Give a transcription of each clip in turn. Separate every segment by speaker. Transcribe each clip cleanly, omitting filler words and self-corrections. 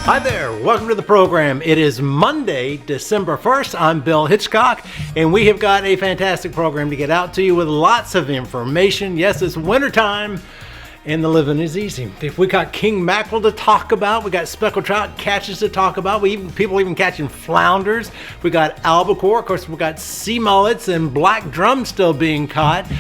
Speaker 1: Hi there, welcome to the program. It is Monday, December 1st. I'm Bill Hitchcock, and we have got a fantastic program to get out to you with lots of information. Yes, it's wintertime, and the living is easy. We got king mackerel to talk about. We got speckled trout catches to talk about. People even catching flounders. We got albacore. Of course, we got sea mullets and black drum still being caught.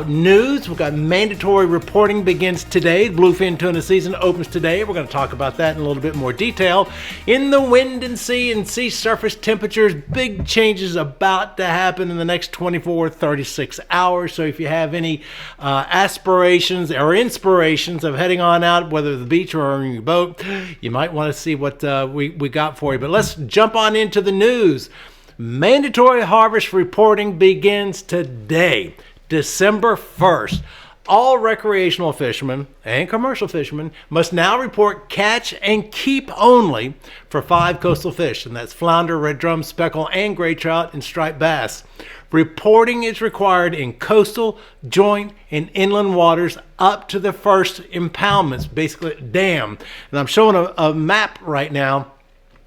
Speaker 1: News. We got mandatory reporting begins today. Bluefin Tuna season opens today. We're going to talk about that in a little bit more detail. In the wind and sea surface temperatures, big changes about to happen in the next 24, 36 hours. So if you have any aspirations or inspirations of heading on out, whether the beach or on your boat, you might want to see what we got for you. But let's jump on into the news. Mandatory harvest reporting begins today, December 1st. All recreational fishermen and commercial fishermen must now report catch and keep only for 5 coastal fish, and that's flounder, red drum, speckled, and gray trout, and striped bass. Reporting is required in coastal, joint, and inland waters up to the first impoundments, basically dam. And I'm showing a map right now.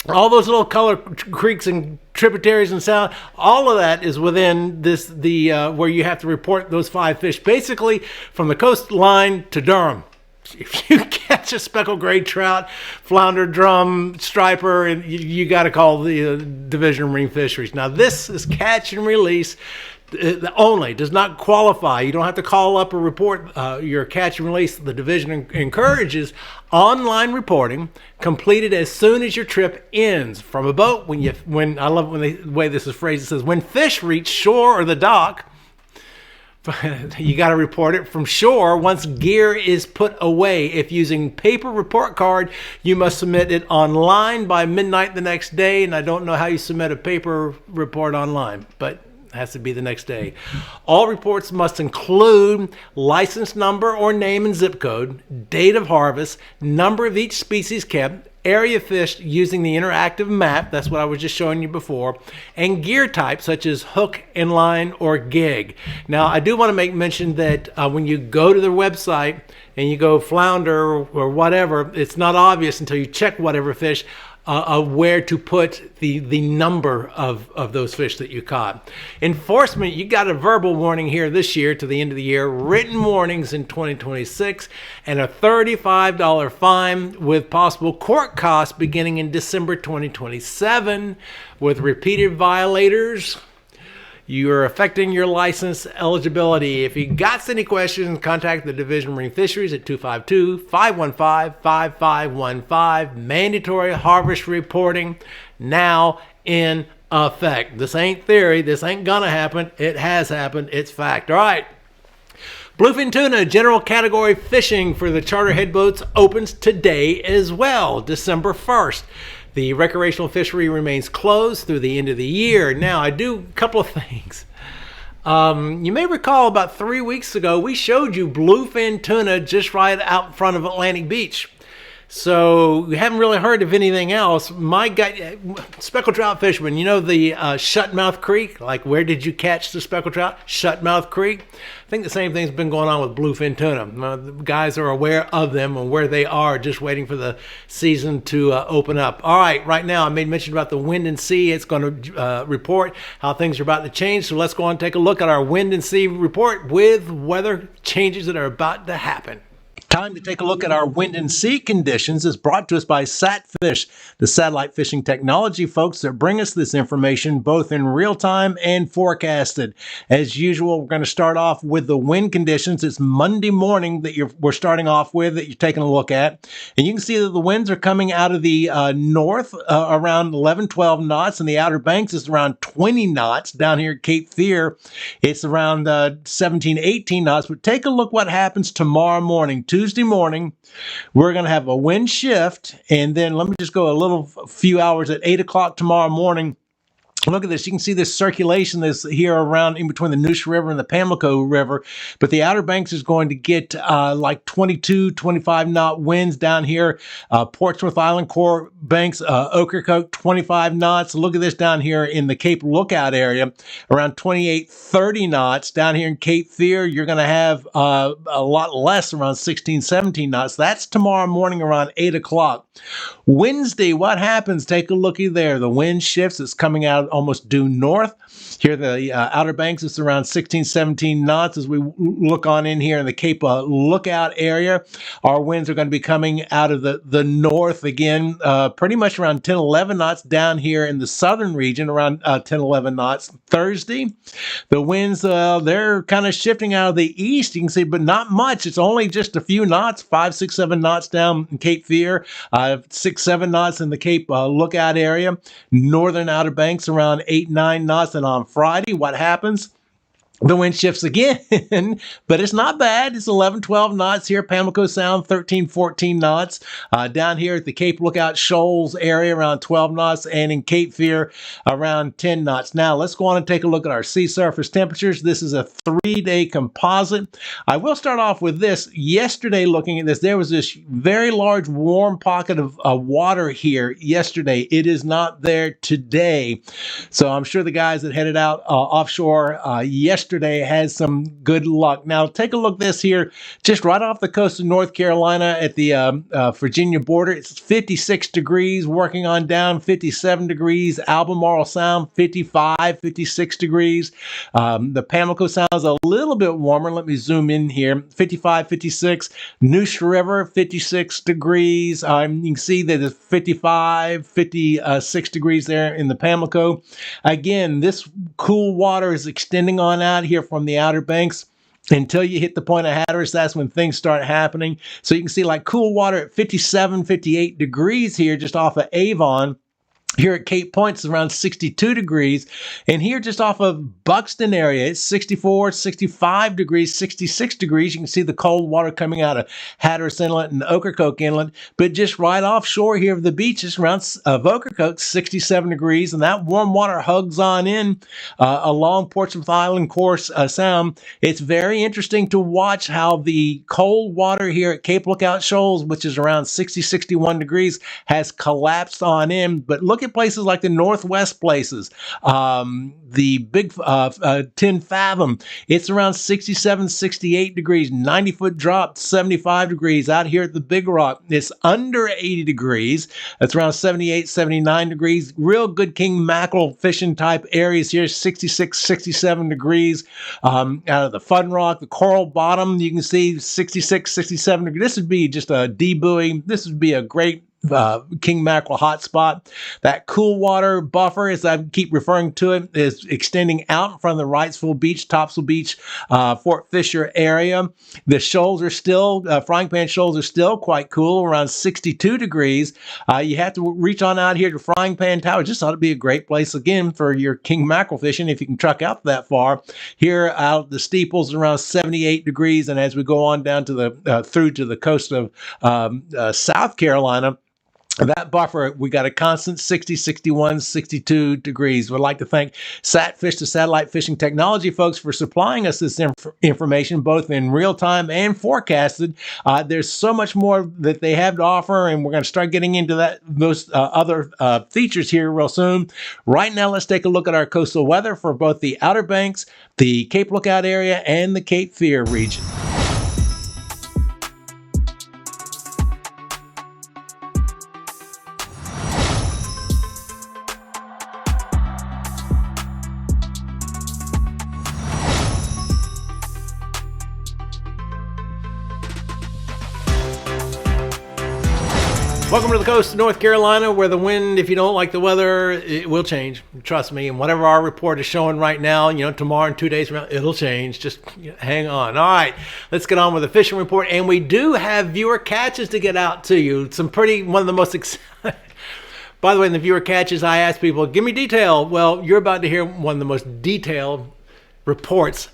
Speaker 1: All those little color creeks and tributaries and sound, all of that is within where you have to report those 5 fish, basically from the coastline to Durham. If you catch a speckled gray trout, flounder, drum, striper, and you got to call the Division of Marine Fisheries. Now, this is catch and release only, does not qualify. You don't have to call up or report your catch and release. The division encourages online reporting completed as soon as your trip ends from a boat. I love the way this is phrased. It says when fish reach shore or the dock, you got to report it from shore once gear is put away. If using paper report card, you must submit it online by midnight the next day. And I don't know how you submit a paper report online, but it has to be the next day. All reports must include license number or name and zip code, date of harvest, number of each species kept, area fished using the interactive map, that's what I was just showing you before, and gear type such as hook and line or gig. Now, I do want to make mention that when you go to their website and you go flounder or whatever, it's not obvious until you check whatever fish where to put the number of those fish that you caught. Enforcement, you got a verbal warning here this year to the end of the year, written warnings in 2026, and a $35 fine with possible court costs beginning in December 2027. With repeated violators, you're affecting your license eligibility. If you got any questions, contact the Division of Marine Fisheries at 252-515-5515. Mandatory harvest reporting now in effect. This ain't theory. This ain't gonna happen. It has happened. It's fact. All right. Bluefin Tuna general category fishing for the charter headboats opens today as well, December 1st. The recreational fishery remains closed through the end of the year. Now, I do a couple of things. You may recall about 3 weeks ago, we showed you bluefin tuna just right out in front of Atlantic Beach. So we haven't really heard of anything else. My guy, speckled trout fishermen, you know the Shutmouth Creek? Like, where did you catch the speckled trout? Shutmouth Creek. I think the same thing's been going on with bluefin tuna. The guys are aware of them and where they are, just waiting for the season to open up. All right, right now I made mention about the wind and sea. It's going to report how things are about to change. So let's go on and take a look at our wind and sea report with weather changes that are about to happen. Time to take a look at our wind and sea conditions is brought to us by SatFish, the satellite fishing technology folks that bring us this information both in real time and forecasted. As usual, we're going to start off with the wind conditions. It's Monday morning that we're starting off with that you're taking a look at. And you can see that the winds are coming out of the north around 11, 12 knots, and the Outer Banks is around 20 knots. Down here at Cape Fear, it's around 17, 18 knots. But take a look what happens tomorrow morning. Tuesday morning, we're going to have a wind shift, and then let me just go a few hours at 8 o'clock tomorrow morning. Look at this. You can see this circulation that's here around in between the Neuse River and the Pamlico River. But the Outer Banks is going to get like 22, 25 knot winds down here. Portsmouth Island Core Banks, Ocracoke, 25 knots. Look at this down here in the Cape Lookout area, around 28, 30 knots. Down here in Cape Fear, you're going to have a lot less, around 16, 17 knots. That's tomorrow morning around 8 o'clock. Wednesday, what happens? Take a looky there. The wind shifts. It's coming out almost due north. Here, the Outer Banks, it's around 16, 17 knots. As we look on in here in the Cape Lookout area, our winds are going to be coming out of the north again, pretty much around 10, 11 knots down here in the southern region, around 10, 11 knots. Thursday, the winds, they're kind of shifting out of the east, you can see, but not much. It's only just a few knots, 5, 6, 7 knots down in Cape Fear, 6, 7 knots in the Cape Lookout area. Northern Outer Banks around 8, 9 knots. And on Friday, what happens? The wind shifts again, but it's not bad. It's 11, 12 knots here. Pamlico Sound, 13, 14 knots. Down here at the Cape Lookout Shoals area, around 12 knots. And in Cape Fear, around 10 knots. Now, let's go on and take a look at our sea surface temperatures. This is a 3-day composite. I will start off with this. Yesterday, looking at this, there was this very large warm pocket of water here yesterday. It is not there today. So I'm sure the guys that headed out offshore yesterday had some good luck. Now, take a look at this here, just right off the coast of North Carolina at the Virginia border. It's 56 degrees, working on down 57 degrees. Albemarle Sound, 55, 56 degrees. The Pamlico Sound is a little bit warmer. Let me zoom in here. 55, 56. Neuse River, 56 degrees. You can see that it's 55, 56 degrees there in the Pamlico. Again, this cool water is extending on out here from the Outer Banks until you hit the Point of Hatteras. That's when things start happening. So you can see like cool water at 57, 58 degrees here just off of Avon. Here at Cape Point, it's around 62 degrees. And here just off of Buxton area, it's 64, 65 degrees, 66 degrees. You can see the cold water coming out of Hatteras Inlet and Ocracoke Inlet. But just right offshore here of the beaches around Ocracoke, 67 degrees. And that warm water hugs on in along Portsmouth Island course Sound. It's very interesting to watch how the cold water here at Cape Lookout Shoals, which is around 60, 61 degrees, has collapsed on in. But look at places like the Northwest places, the big 10 fathom, it's around 67, 68 degrees, 90-foot drop, 75 degrees. Out here at the Big Rock, it's under 80 degrees. It's around 78, 79 degrees. Real good king mackerel fishing type areas here, 66, 67 degrees. Out of the Fun Rock, the Coral Bottom, you can see 66, 67 degrees. This would be just a D-buoy. This would be a great king mackerel hotspot. That cool water buffer, as I keep referring to it, is extending out in front of the Wrightsville Beach, Topsail Beach, Fort Fisher area. The shoals are still, frying pan shoals are still quite cool, around 62 degrees. You have to reach on out here to Frying Pan Tower. Just ought to be a great place again for your king mackerel fishing if you can truck out that far. Here out the steeples around 78 degrees, and as we go on down to the through to the coast of South Carolina, that buffer, we got a constant 60, 61, 62 degrees. We'd like to thank Satfish, the Satellite Fishing Technology folks, for supplying us this information, both in real time and forecasted. There's so much more that they have to offer, and we're going to start getting into those other features here real soon. Right now, let's take a look at our coastal weather for both the Outer Banks, the Cape Lookout area, and the Cape Fear region. Welcome to the coast of North Carolina, where the wind, if you don't like the weather, it will change. Trust me. And whatever our report is showing right now, tomorrow and 2 days from now, it'll change. Just hang on. All right, let's get on with the fishing report. And we do have viewer catches to get out to you. One of the most exciting. By the way, in the viewer catches, I ask people, give me detail. Well, you're about to hear one of the most detailed reports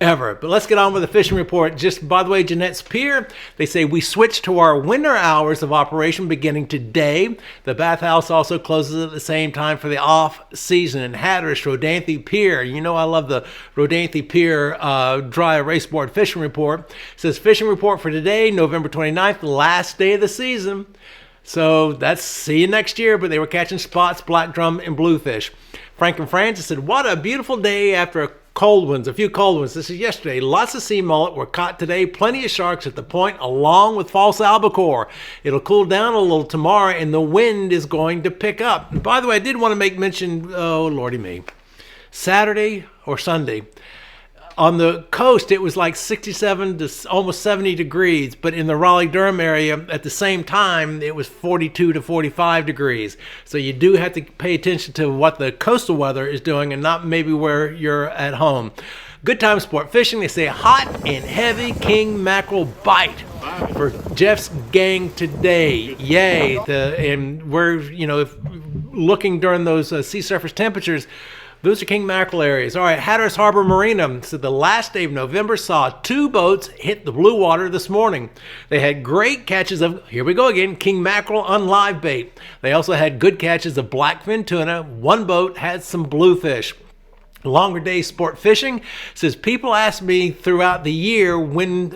Speaker 1: ever. But let's get on with the fishing report. Just by the way, Jeanette's Pier, they say we switched to our winter hours of operation beginning today. The bathhouse also closes at the same time for the off season. And Hatteras, Rodanthe Pier, you know I love the Rodanthe Pier dry erase board fishing report. It says fishing report for today, November 29th, the last day of the season. So that's see you next year, but they were catching spots, black drum, and bluefish. Frank and Francis said, what a beautiful day after a few cold ones. This is yesterday. Lots of sea mullet were caught today. Plenty of sharks at the point, along with false albacore. It'll cool down a little tomorrow, and the wind is going to pick up. And by the way, I did want to make mention, oh, lordy me, Saturday or Sunday, on the coast, it was like 67 to almost 70 degrees, but in the Raleigh-Durham area, at the same time, it was 42 to 45 degrees. So you do have to pay attention to what the coastal weather is doing and not maybe where you're at home. Good time sport fishing. They say hot and heavy king mackerel bite for Jeff's gang today. Yay. And we're, if looking during those sea surface temperatures, those are king mackerel areas. All right, Hatteras Harbor Marina. So the last day of November saw 2 boats hit the blue water this morning. They had great catches of, here we go again, king mackerel on live bait. They also had good catches of blackfin tuna. 1 boat had some bluefish. Longer day sport fishing says people ask me throughout the year when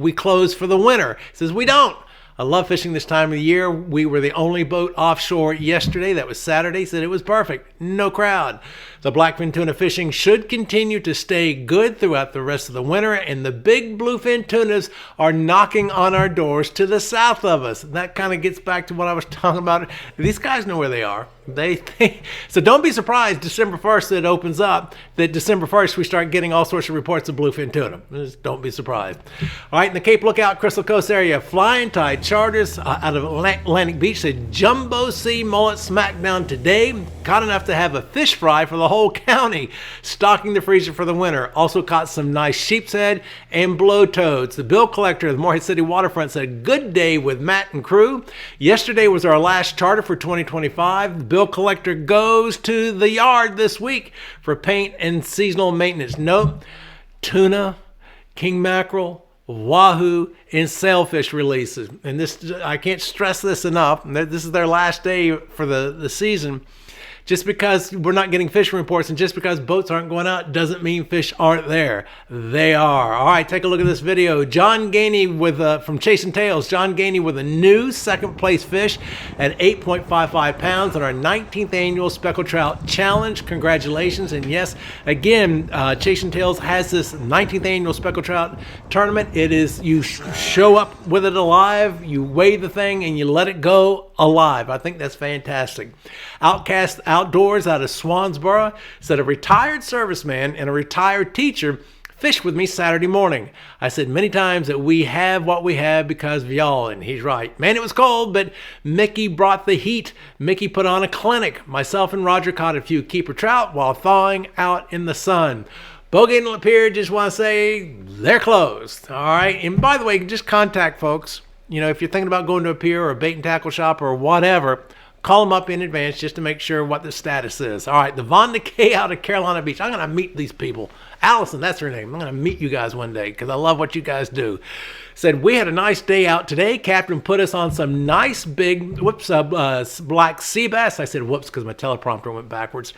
Speaker 1: we close for the winter. Says we don't. I love fishing this time of the year. We were the only boat offshore yesterday. That was Saturday. Said it was perfect. No crowd. The blackfin tuna fishing should continue to stay good throughout the rest of the winter, and the big bluefin tunas are knocking on our doors to the south of us. And that kind of gets back to what I was talking about. These guys know where they are. So don't be surprised December 1st it opens up, that December 1st we start getting all sorts of reports of bluefin tuna. Just don't be surprised. All right, in the Cape Lookout, Crystal Coast area, flying tide charters out of Atlantic Beach said jumbo sea mullet smackdown today. Caught enough to have a fish fry for the whole county. Stocking the freezer for the winter. Also caught some nice sheep's head and blowtoads. The bill collector of the Morehead City waterfront said good day with Matt and crew. Yesterday was our last charter for 2025. Bill collector goes to the yard this week for paint and seasonal maintenance. Note, tuna, king mackerel, wahoo, and sailfish releases. And this, I can't stress this enough. This is their last day for the season. Just because we're not getting fishing reports and just because boats aren't going out doesn't mean fish aren't there. They are. All right, take a look at this video. John Gainey from Chasing Tails. John Gainey with a new second place fish at 8.55 pounds on our 19th annual Speckled Trout Challenge. Congratulations. And yes, again, Chasing Tails has this 19th annual Speckled Trout tournament. It is, you show up with it alive, you weigh the thing, and you let it go alive. I think that's fantastic. Outcast Outdoors out of Swansboro said a retired serviceman and a retired teacher fished with me Saturday morning. I said many times that we have what we have because of y'all, and he's right. Man, it was cold, but Mickey brought the heat. Mickey put on a clinic. Myself and Roger caught a few keeper trout while thawing out in the sun. Bogate and Pier, just want to say they're closed. All right, and by the way, just contact folks. If you're thinking about going to a pier or a bait and tackle shop or whatever, call them up in advance just to make sure what the status is. All right, the Von Kay out of Carolina Beach. I'm going to meet these people. Allison, that's her name. I'm going to meet you guys one day because I love what you guys do. Said, we had a nice day out today. Captain put us on some nice big, black sea bass. I said, whoops, because my teleprompter went backwards.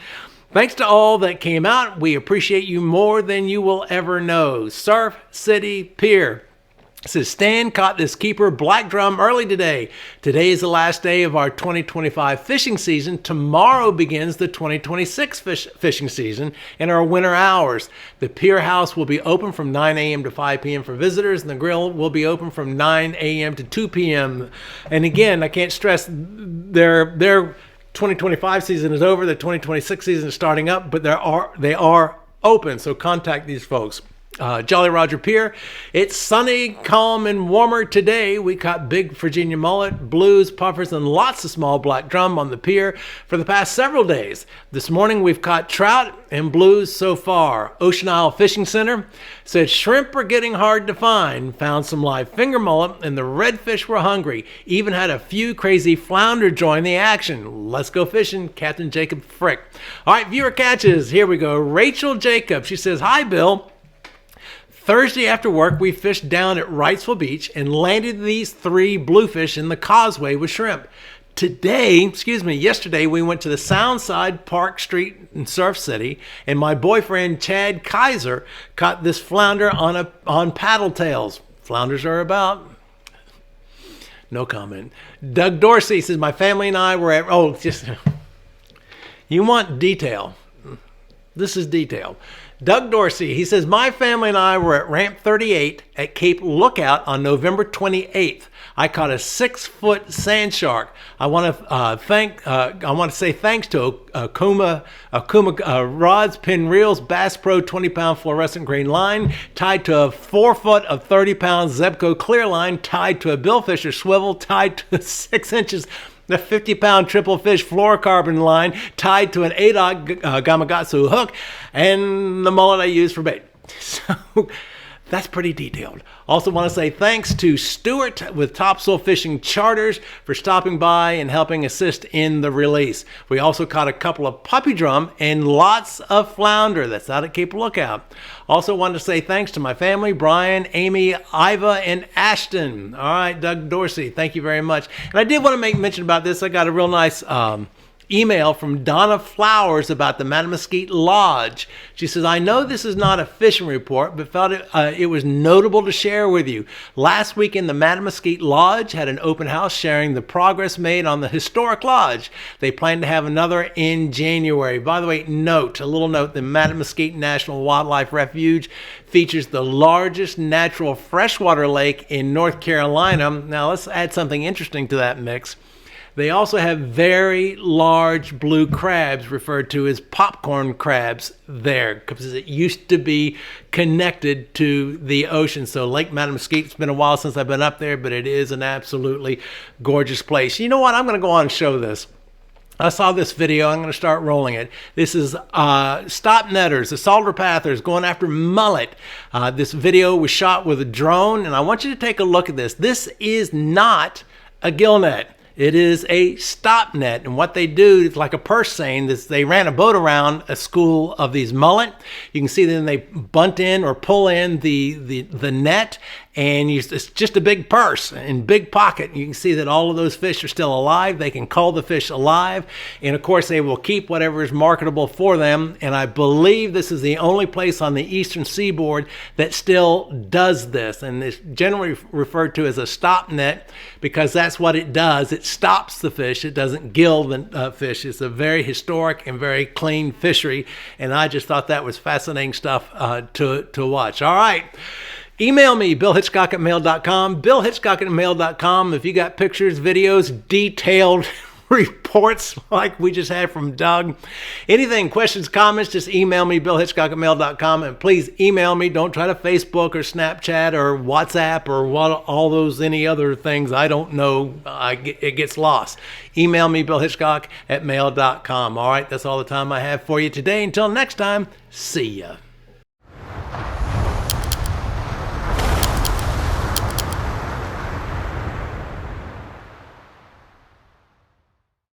Speaker 1: Thanks to all that came out. We appreciate you more than you will ever know. Surf City Pier. It says, Stan caught this keeper black drum early today. Today is the last day of our 2025 fishing season. Tomorrow begins the 2026 fishing season in our winter hours. The pier house will be open from 9 a.m. to 5 p.m. for visitors, and the grill will be open from 9 a.m. to 2 p.m. And again, I can't stress their 2025 season is over. The 2026 season is starting up, but they are open. So contact these folks. Jolly Roger Pier. It's sunny, calm, and warmer today. We caught big Virginia mullet, blues, puffers, and lots of small black drum on the pier for the past several days. This morning we've caught trout and blues so far. Ocean Isle Fishing Center said shrimp are getting hard to find. Found some live finger mullet, and the redfish were hungry. Even had a few crazy flounder join the action. Let's go fishing, Captain Jacob Frick. All right, viewer catches. Here we go. Rachel Jacob. She says, hi, Bill. Thursday after work, we fished down at Wrightsville Beach and landed these 3 bluefish in the causeway with shrimp. Yesterday, we went to the Soundside Park Street in Surf City, and my boyfriend, Chad Kaiser, caught this flounder on paddle tails. Flounders are about... No comment. Doug Dorsey says, my family and I were at... You want detail. This is detail. Doug Dorsey, he says, my family and I were at Ramp 38 at Cape Lookout on November 28th. I caught a 6-foot sand shark. I want to say thanks to Akuma rods, pin reels, Bass Pro 20-pound fluorescent green line tied to a 4-foot of 30-pound Zebco clear line tied to a Bill Fisher swivel tied to 6 inches. The 50-pound triple fish fluorocarbon line tied to an 8-aught Gamakatsu hook, and the mullet I use for bait. So that's pretty detailed. Also want to say thanks to Stuart with Topsail Fishing Charters for stopping by and helping assist in the release. We also caught a couple of puppy drum and lots of flounder. That's out at Cape Lookout. Also wanted to say thanks to my family, Brian, Amy, Iva, and Ashton. All right, Doug Dorsey, thank you very much. And I did want to make mention about this. I got a real nice email from Donna Flowers about the Mattamuskeet Lodge. She says, I know this is not a fishing report, but felt it was notable to share with you. Last weekend, the Mattamuskeet Lodge had an open house sharing the progress made on the historic lodge. They plan to have another in January. By the way, a little note, the Mattamuskeet National Wildlife Refuge features the largest natural freshwater lake in North Carolina. Now, let's add something interesting to that mix. They also have very large blue crabs referred to as popcorn crabs there because it used to be connected to the ocean. So Lake Mattamuskeet, it's been a while since I've been up there, but it is an absolutely gorgeous place. You know what? I'm going to go on and show this. I saw this video. I'm going to start rolling it. This is stop netters, the Saltwater pathers going after mullet. This video was shot with a drone, and I want you to take a look at this. This is not a gill net. It is a stop net, and what they do is like a purse seine. They ran a boat around a school of these mullet. You can see then they bunt in or pull in the net, and it's just a big purse and big pocket. You can see that all of those fish are still alive. They can cull the fish alive, and of course they will keep whatever is marketable for them. And I believe this is the only place on the eastern seaboard that still does this, and it's generally referred to as a stop net because that's what it does. It stops the fish. It doesn't gill the fish. It's a very historic and very clean fishery, and I just thought that was fascinating stuff to watch. All right. Email me, billhitchcock@mail.com, billhitchcock@mail.com. If you got pictures, videos, detailed reports like we just had from Doug, anything, questions, comments, just email me, billhitchcock@mail.com. And please email me. Don't try to Facebook or Snapchat or WhatsApp or any other things. I don't know. It gets lost. Email me, billhitchcock@mail.com. All right, that's all the time I have for you today. Until next time, see ya.